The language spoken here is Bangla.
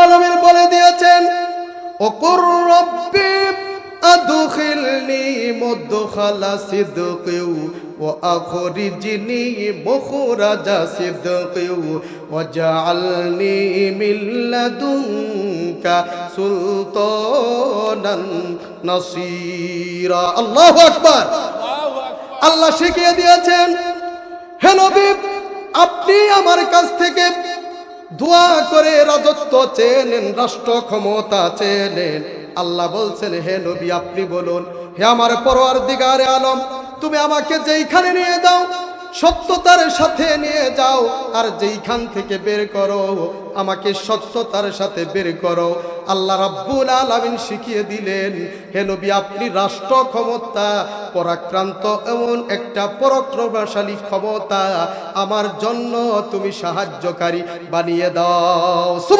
আলামিন বলে দিয়েছেন, ওকুর রব্বি আদখিলনি মুদখালা সিদকিউ ওয়া আখরিজনি মুখরাজা সিদকিউ ওয়াজআলনি মিন লাদুনকা সুলতানান নাসীরা। আল্লাহু আকবার। আল্লাহ শিখিয়ে দিয়েছেন, হে নবী, আপনি আমার কাছ থেকে দোয়া করে রাজত্ব চেয়ে নেন, রাষ্ট্র ক্ষমতা চেয়ে নেন। আল্লাহ বলছেন, হে নবী, আপনি বলুন, হে আমার পরওয়ারদিগারে আলম, তুমি আমাকে যেইখানে নিয়ে যাও সত্যতার সাথে নিয়ে যাও, আর যেইখান থেকে বের করো আমাকে সত্যতার সাথে বের করো। আল্লাহ রাব্বুল আলামিন শিখিয়ে দিলেন, হে নবী, আপনি রাষ্ট্র ক্ষমতা পরাক্রান্ত এমন একটা পরাক্রমশালী ক্ষমতা আমার জন্য তুমি সাহায্যকারী বানিয়ে দাও।